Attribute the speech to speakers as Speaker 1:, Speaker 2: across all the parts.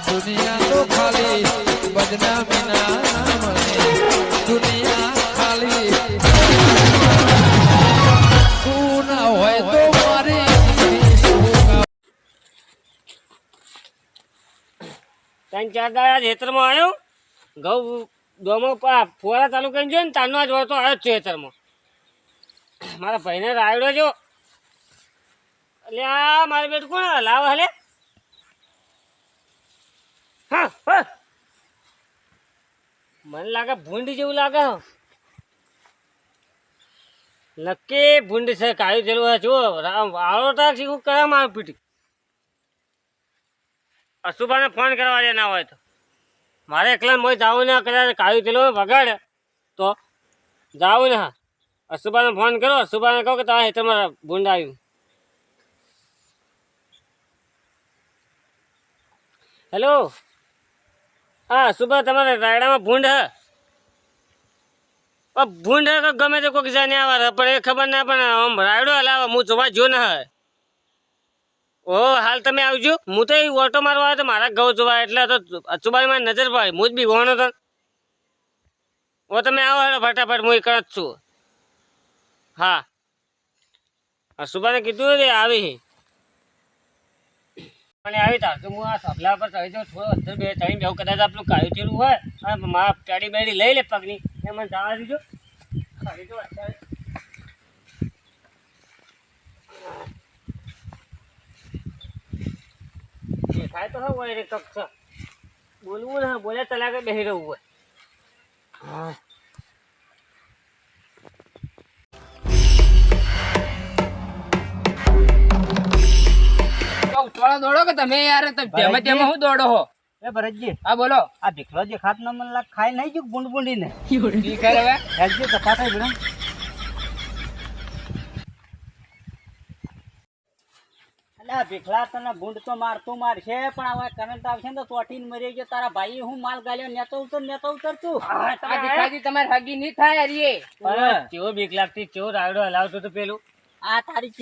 Speaker 1: દુનિયા તો ખાલી બદનામી ના મને દુનિયા ખાલી તું ના હોય તો મારી
Speaker 2: ત્રણ ચાર દાડા ખેતરમાં આવ્યો ઘઉં દોમો ફુવારા ચાલુ કરીને જોયો ને તારનો જ વળતો આવ્યો જ છે ખેતરમાં મારા ભાઈને રાયડો જો એટલે આ મારે બેટ કોણ લાવ હલે હા હા મને લાગે ભૂંડ જેવું લાગે નક્કી ભૂંડ છે કાયું જેલું હોય જુઓ આળો ટાક શીખું કરે મારું પીટી અશુભાને ફોન કરવા દે ના હોય તો મારે એકલા મોય જાવું ને કદાચ કાયું તેલો વગાડે તો જાવું ને હા અશુભાને ફોન કરો અશુભાને કહો કે તમારા હેઠળમાં ભૂંડ આવ્યું હેલો હા અશુભા તમારે રાયડામાં ભૂંડ હે ભૂંડ હે ગમે તે કોઈક જાને આવે પણ એ ખબર ના પણ આમ રાયડો હલાવે હું જોવા જો ને હે ઓ હાલ તમે આવજો હું તો એ ઓટો મારવા આવ્યો તો મારા ઘઉં જોવા એટલે તો અશુભાઈ મારી નજર પાડી હું જ બી ભણો હતો ઓ તમે આવો હેડો ફટાફટ હું એક જ છું હા અશુભાને કીધું રે આવી અને આવી તાર તો હું આ સભલા પર ચડી જાઉં થોડો અંદર બે ચડીને જવું કદાચ આપણું કાયું થયેલું હોય અને મારા પેડી બેડી લઈ લે પગની એ મને જવા દીધો ખાલી તો અત્યારે દેખાય તો હોય રે કક્ષ બોલવું ને બોલ્યા તલાકે બેસી રહેવું હોય હા
Speaker 3: ઉતવાળો દોડો કે તમે યાર તેમાં તેમાં હું દોડો હો
Speaker 4: એ ભરતજી
Speaker 3: હા બોલો
Speaker 4: આ ભીખલો જે ખાત ન મન લાગ ખાઈ નહીં ગયું બુંડ બુંડીને
Speaker 3: ઠીક હે હવે
Speaker 4: હેલજી તપાસાય બેડા અલ્યા ભીખલા તને બુંડ તો મારતું મારશે પણ હવે કરંટ આવશે ને તો ચોટીને મરી ગયો તારા ભાઈ હું માલ ગાલ્યો નેતો ઉતર તું
Speaker 3: આ ભીખાજી તમારે હગી નહીં થાય અરીએ
Speaker 2: કેવો બીક લાગતી કેવો રાયડો હલાવતો તો પેલું
Speaker 4: આ તારી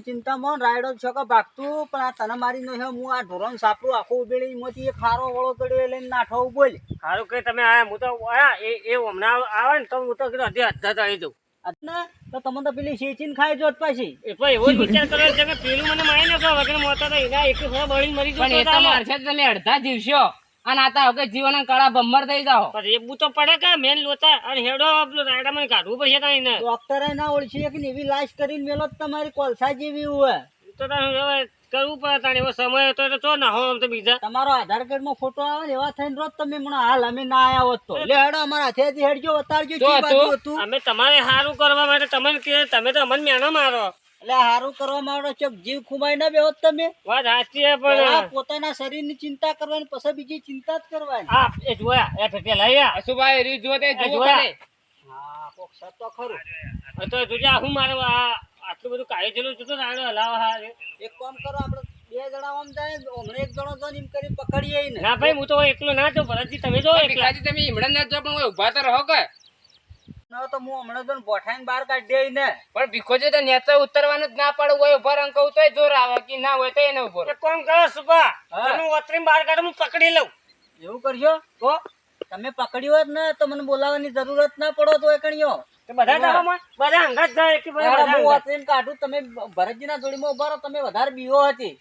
Speaker 4: ચિંતામાં રાયડો છોકો ભાગતું પણ આ તને મારી નહીં હું આ ઢોરણ સાપરું આખું ઉબેડી માંથી એક ખારો વળો કર્યો લઈને નાઠો બોલ
Speaker 2: સારું કે તમે આયા હું તો આયા એ હમણાં આવે ને તો હું તો કીધું અડધા ચડી દઉં
Speaker 4: તો તમે તો પેલી શેચીને ખાઈ જોત પાછી
Speaker 2: એ પણ એવો જ વિચાર કરો છે કે પેલું મને મારી નાખો વગર મોતા તો એના એક થોડા બળી મરી
Speaker 3: પણ એ તો મારશે તમે અડધા જીવશો અને આતા હવે જીવન કળા બમ્મર થઈ જાઓ
Speaker 2: પણ રેબુ તો પડે કે મેન લોતા અને હેડો પેલું રાયડા મને કાઢવું પડશે તાઈ ને
Speaker 4: ડોક્ટરે ના ઓળખી કે એવી લાશ કરીને મેલો તમારી કોલસા જેવી હોય
Speaker 2: તો હવે કરવું પડે તાણ એવો સમય હતો એટલે ચો ના હો આમ તો બીજા
Speaker 4: તમારો આધાર કાર્ડ માં ફોટો આવે ને એવા થઈને રોજ તમે હમણાં હાલ અમે ના આયા હોત તો લે હેડો અમારા હાથેથી હેડજો વતારજો
Speaker 3: જો
Speaker 4: શું બાજુ હતું
Speaker 2: અમે તમારે સારું કરવા માટે તમને કે તમે તો અમને મેનો મારો
Speaker 4: એટલે હારું કરવા માટે ચોક જીવ ખુમાઈ ના બેહોત તમે
Speaker 2: વાત સાચી છે પણ
Speaker 4: પોતાના શરીરની ચિંતા કરવાની પછી બીજી ચિંતા જ કરવાની
Speaker 2: આ એ જોયા એ ફેટે લઈ
Speaker 3: અશુભાઈ રી જો તે જુઓ
Speaker 2: જોયા.
Speaker 3: કરે
Speaker 4: હા કોક સતો ખરું
Speaker 2: તો જોજે હું મારે આટલું બધું કાઢી ચેલું છું તો રાયડો હલાવા હા
Speaker 4: એક કામ કરો આપણે બે જણા આમ જાય હમણાં એક જણો જો ને એમ કરી પકડીએ ને
Speaker 2: ના ભાઈ હું તો એકલો ના જો ભરતજી તમે જો એકલા
Speaker 3: ભીખાજી તમે હિમડન ના જો પણ ઉભા તો રહો કે
Speaker 4: ના તો હું હમણાં જો બોઠાઈને બહાર કાઢી દે ને
Speaker 3: પણ ભીખોજી તો નેચા ઉતરવાનું જ ના પાડવું હોય ઉભા રંગ કહું તોય જોર આવે કે ના હોય તો એને ઉભો
Speaker 2: એક કામ કરો સુભા
Speaker 4: હા.
Speaker 2: તમે ઓતરીને બહાર કાઢો હું પકડી લઉં
Speaker 4: એવું કરજો
Speaker 2: તો
Speaker 4: તમે પકડ્યો હોત ને તો મને બોલાવવાની જરૂરત ના પડો તો એકણીઓ
Speaker 2: બધા જવામાં બધા અંગત જાય કે બધા
Speaker 4: હું
Speaker 2: અંગત.
Speaker 4: વાતરીને કાઢું તમે ભરતજીના જોડીમાં ઉભા રહો તમે વધારે બીવો હતી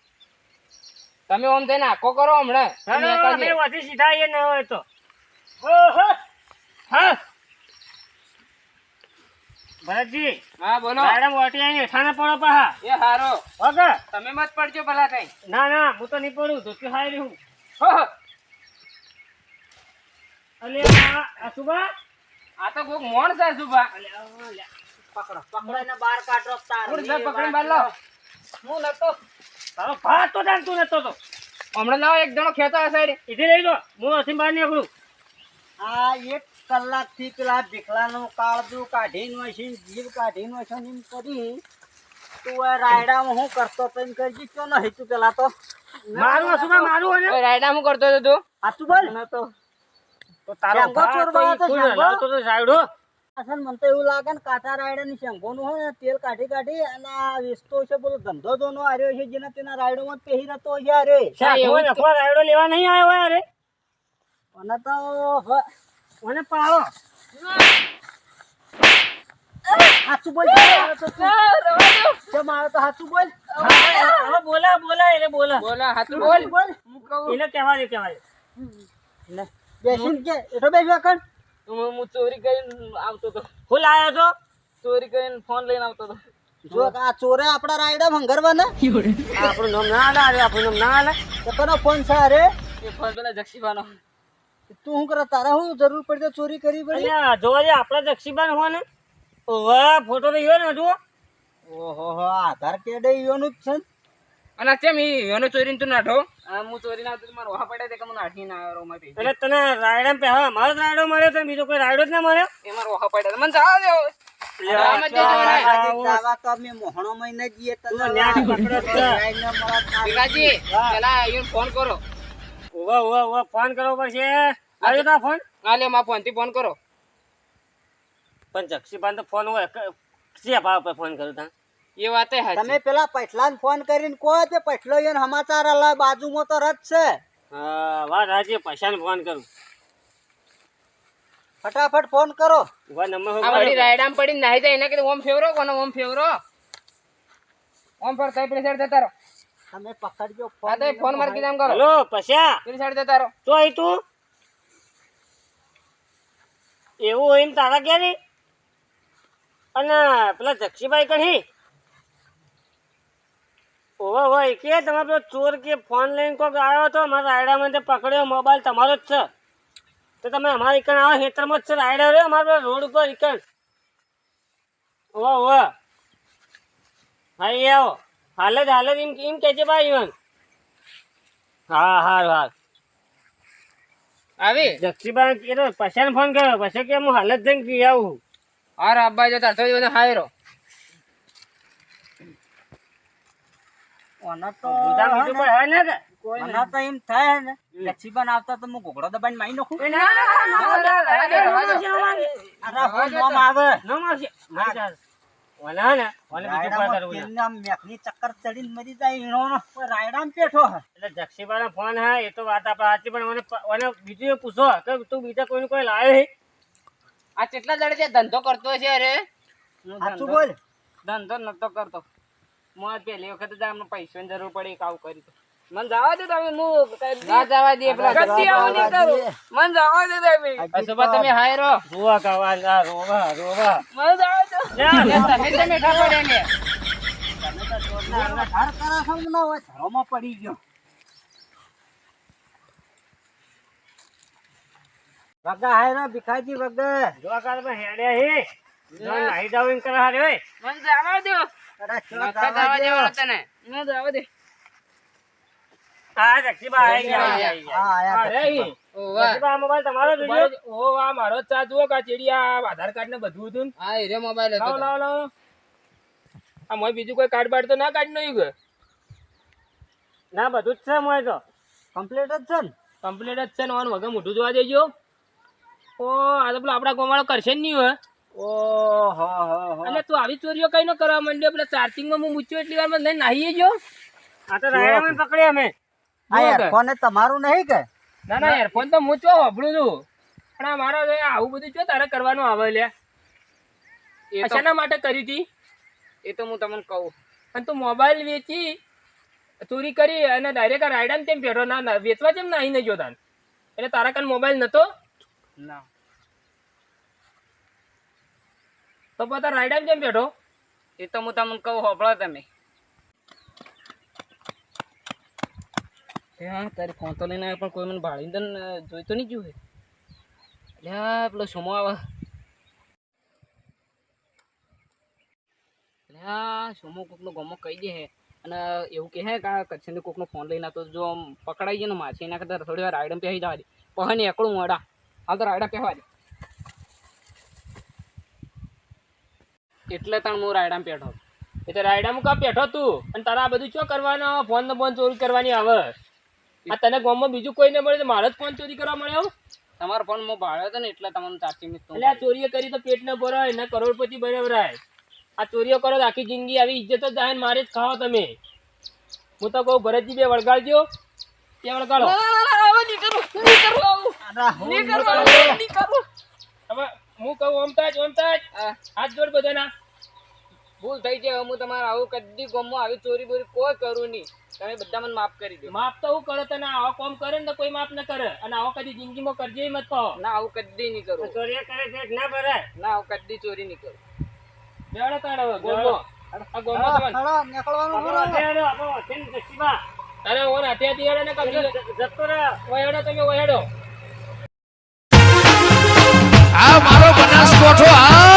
Speaker 3: તમે ઓમ થઈને આખો કરો હમણાં
Speaker 2: ના,
Speaker 3: તમે
Speaker 2: ના,
Speaker 3: કાઢી.
Speaker 2: અમે વાથી સીધા આવીએ ન હોય તો ઓહો હા ભરતજી
Speaker 3: હા બોલો
Speaker 2: રાયડા વાટી આવીને હેઠાના પડો પાહા
Speaker 3: એ હારો
Speaker 2: ઓકે
Speaker 3: તમે મત પડજો ભલા કઈ
Speaker 2: ના ના હું તો નહીં પડું ધોતી હારી હું
Speaker 3: હો હો.
Speaker 2: અલે આ સુભા
Speaker 3: આ તો કોક મોણ છે સુભા
Speaker 4: પકડો એને બહાર કાઢો તાર
Speaker 3: થોડી વાર પકડીને બાર લાવો.
Speaker 4: હું નતો
Speaker 2: તારો ભાત તો જાણતું નતો તો
Speaker 3: હમણાં લાવો એક જણો ખેતો આ સાઈડ
Speaker 2: ઇધી લઈ લો હું હસી બહાર નીકળું
Speaker 4: આ એક કલાકથી પેલા ભીખલાનું કાળજું કાઢીને મશીન જીવ કાઢીને મશીન એમ કરી તું આ રાયડામાં હું કરતો તો એમ કરજી ક્યો ન હેતું પેલા તો
Speaker 2: મારું સુભા મારું અને
Speaker 3: ઓય રાયડા હું કરતો હતો તું
Speaker 4: હાચું બોલ
Speaker 2: તો તારો
Speaker 4: શેંગો
Speaker 2: ભાત તો
Speaker 4: ચોરવા
Speaker 2: ઈ
Speaker 4: તો
Speaker 2: ફૂલ
Speaker 4: શેંગો.
Speaker 2: હલાવતો તો સાયડો
Speaker 4: અસલ મને તો એવું લાગે ને કાચા રાયડાની શેંગોનું હોય ને તેલ કાઢી અને આ વેચતો છે બોલો ધંધો જોનો આર્યો છે જેના તેના રાયડોમાં જ પહેરી રહેતો છે અરે
Speaker 2: એવું નફો રાયડો લેવા નહીં આવ્યો હોય અરે
Speaker 4: મને તો મને પાડો સાચું બોલ કેમ આવ્યો તો સાચું બોલ
Speaker 2: હવે બોલા એટલે બોલા
Speaker 3: બોલા હાથું બોલ
Speaker 4: બોલ
Speaker 3: હું કહું
Speaker 2: એને કહેવાય
Speaker 4: લે બેસીને કે એઠો બેસવા કર
Speaker 3: હું ચોરી કરીને આવતો હતો
Speaker 2: હું લાયો છો
Speaker 3: ચોરી કરીને ફોન લઈને આવતો હતો
Speaker 4: જો આ ચોરે આપણા રાયડા ભંગરવા ને
Speaker 2: આપણું નામ ના આલે અરે આપણું નામ ના આલે
Speaker 4: તો કનો ફોન છે અરે
Speaker 3: એ ફોન પેલા જક્ષીબાનો
Speaker 4: તું શું કરે તારા શું જરૂર પડી તો ચોરી કરી પડી
Speaker 2: અલ્યા જોવા દે આપણા જક્ષીબાન હોય ને વાહ ફોટો તો યો ને જુઓ
Speaker 4: ઓહો આધાર કાર્ડ ઈયોનું જ છે ને?
Speaker 3: અને કેમ એનો ચોરીને તું નાઠો હું ચોરી ના આવતો મારો વાહ પડ્યા તે કે મને નાઠી ના આવ્યો માંથી
Speaker 2: એટલે તને રાયડા પહેવા મારો જ રાયડો મળ્યો તને બીજો કોઈ રાયડો જ ના મળ્યો
Speaker 3: એ મારો વાહ પડ્યા મને જવા દો આમ જ જજો ને.
Speaker 4: દાવા તો અમે મોહણો મહિને જઈએ તને
Speaker 2: તું ન્યાથી પકડો જ છે.
Speaker 4: રાયને મળત ના.
Speaker 3: ભીખાજી પેલા અહીંયા ફોન કરો
Speaker 2: ઓવા ફોન કરવો પડશે આવ્યો તા ફોન
Speaker 3: હા લે મારા ફોન થી ફોન કરો
Speaker 2: પણ જક્ષીબાન તો ફોન હોય છે ભાવ પર ફોન કરું તા
Speaker 3: એ વાતે
Speaker 4: તમે
Speaker 3: હાચી
Speaker 4: પેલા પૈસલાને ફોન કરીને કહો તે પૈસલો એને સમાચાર આલે બાજુમાં તો રથ છે
Speaker 2: હા વાત હાચી પૈસાને ફોન કરું
Speaker 4: ફટાફટ ફોન કરો
Speaker 2: ઉભા નંબર
Speaker 3: આ વળી રાયડામ પડીને નાહી જાય એને કીધું ઓમ ફેવરો કોનો ઓમ ફેવરો ઓમ પર કઈ પેલી સાઈડ જતા રહો
Speaker 4: તમે પકડજો
Speaker 3: હા તો ફોન માર કીધું કરો
Speaker 2: હેલો પૈસા
Speaker 3: પેલી સાઈડ જતા રહો
Speaker 2: તો અહીં તું એવું હોય ને તારા ક્યાં નહીં અને પેલા જક્ષીભાઈ કહી ઓવા કે તમારો પેલો ચોર કે ફોન લઈને કોઈક આવ્યો હતો મારા રાયડામાં તે પકડ્યો મોબાઈલ તમારો જ છે તો તમે અમારા ઇકણ આવો ખેતરમાં જ છે રાયડા રહ્યો અમારા રોડ ઉપર ઇકણ ઓવા હા એ આવો હાલ જ એમ કે છે ભાઈ ઈવન હા
Speaker 3: આવી
Speaker 2: જક્ષીભાઈ કીધું પૈસાને ફોન કર્યો પછી કે હું હાલ જ જઈને પી આવું
Speaker 3: હા રાબા જો તાર તો હાયરો
Speaker 4: ઓના તો
Speaker 2: બીજા બીજું કોઈ હોય ને કે
Speaker 4: ઓના તો એમ થાય ને લક્ષીબાન આવતા તો હું ઘોઘડો દબાઈને મારી નાખું અરે ફોન નામ આવે
Speaker 2: નામ આવશે મારી જાત. ઓલા ને ઓલે બીજું કોઈ કરવું ના.
Speaker 4: તેલના મેકની ચક્કર ચડીને મરી જાય એનો રાયડામ પેઠો હે.
Speaker 2: એટલે જક્ષીભાઈનો ફોન હે એ તો વાત આપણે સાચી પણ ઓને બીજું એ પૂછો કે તું બીજા કોઈને કોઈ લાવ્યો હે
Speaker 3: આ કેટલા દડે છે ધંધો કરતો છે અરે
Speaker 4: સાચું બોલ
Speaker 3: ધંધો નતો કરતો મોત પેલી વખત જ અમને પૈસાની જરૂર પડી કાવ કરી તો મને જવા દે તમે ના જવા દે પેલા ગતિ આવું નહીં કરું મને જવા દે તમે અસુબા તમે હાયરો
Speaker 2: જોવા કાવા ના રોવા
Speaker 3: મને જવા દો તમે ઠા પડે ને
Speaker 4: તમે તો જોરદાર ધાર કરા છો ને હોય ધરોમાં પડી ગયો વગા હાયરો ભીખાજી વગા
Speaker 2: જોવા કાળમાં હેડ્યા હે જો નાઈ જાવ એમ કરે હારે ઓય
Speaker 3: મને જવા દો
Speaker 4: અરે ચો
Speaker 3: નખા જવા દેવા તને મને જવા દે
Speaker 2: આ જક્ષીભાઈ આવી ગયા
Speaker 4: હા આયા
Speaker 2: જક્ષીભાઈ મોબાઈલ તમારો જોજો
Speaker 3: ઓ આ મારો ચા જુઓ કા ચેડિયા આધાર કાર્ડ ને બધું હતું હા એ મોબાઈલ હતો લાવો આ મોય બીજું કોઈ કાર્ડ બાડ તો ના કાઢ નહીં ગયો
Speaker 2: ના બધું જ છે મોય તો
Speaker 4: કમ્પ્લીટ જ છે ને
Speaker 3: કમ્પ્લીટ જ છે ને ઓન વગર મોઢું જોવા દેજો ઓ આ તો પેલો આપડા ગોમાળો કરશે જ નહીં હોય
Speaker 4: ઓહો હો
Speaker 3: એટલે તું આવી ચોરીઓ કઈ ન કરવા માંડ્યો પેલા ચાર્જિંગ માં હું મૂચ્યો એટલી વાર માં લઈને નાહીએ જો
Speaker 2: આ તો રાયડામાં પકડ્યા અમે
Speaker 4: આ એરફોન એ તમારું નહીં કે
Speaker 3: ના ના એરફોન તો મૂચો હોભળું છું પણ આ મારો આવું બધું જો તારે કરવાનું આવે લે શાના માટે કરી હતી એ તો હું તમને કહું અને તું મોબાઈલ વેચી ચોરી કરી અને ડાયરેક્ટ આ રાયડામાં તેમ બેઠો ના વેચવા કેમ નાહી નહીં જોતા એટલે તારા કાન મોબાઈલ નતો ના તો પોતા રાયડામાં કેમ બેઠો એ તો હું તમને કહું હોભળો તમે હા તારી ફોન તો લઈને આવ્યો પણ કોઈ મને ભાળીને તને જોઈતો નહીં જોયું એટલે પેલો સોમો આવે એટલે હા સોમો કોકનો ગમો કહી દે હે અને એવું કહે કે આ કચ્છને કોકનો ફોન લઈને આવતો જો આમ પકડાઈ ગયો ને માછી એના કરતાં થોડી વાર રાયડમ પહેરી જવા દે પહે ને એકડું મોડા હાલ તો રાયડા પહેવા દે એટલે તાણ હું રાયડામાં પેઠો એટલે રાયડામાં કા પેઠો તું અને તારા આ બધું શું કરવાનું ફોન ને ફોન ચોરી કરવાની આવે આ તને ગામમાં બીજું કોઈ ન મળે તો મારો જ ફોન ચોરી કરવા મળ્યો તમારો ફોન મો ભાડ્યો હતો ને એટલે તમને ચાચી મિત એટલે આ ચોરીઓ કરી તો પેટ ન ભરાય ને કરોડપતિ બનાવરાય આ ચોરીઓ કરો તો આખી જિંદગી આવી ઇજ્જત જ જાય ને મારે જ ખાઓ તમે હું તો કહું ભરતજી બે વળગાડજો તે વળગાડો હવે હું કહું ઓમતાજ હાથ જોડ બધાના ભૂલ થઈ જાય હું તમારે આવું કદી ગમો આવી ચોરી બોરી કોઈ કરું નહીં તમે બધા મને માફ કરી દો માફ તો હું કરો તને આવો કામ કરે ને તો કોઈ માફ ન કરે અને આવો કદી જિંદગીમાં કરજે મત કહો ના આવું કદી નહીં કરું ચોરી કરે છે ના ભરાય ના આવું કદી ચોરી નહીં કરું બેડો તાડો ગોમો આ ગોમો અરે ઓન હાથેથી હેડો ને કદી જતો રે ઓહેડો તમે ઓહેડો
Speaker 1: આ મારો બનાસકોઠો આ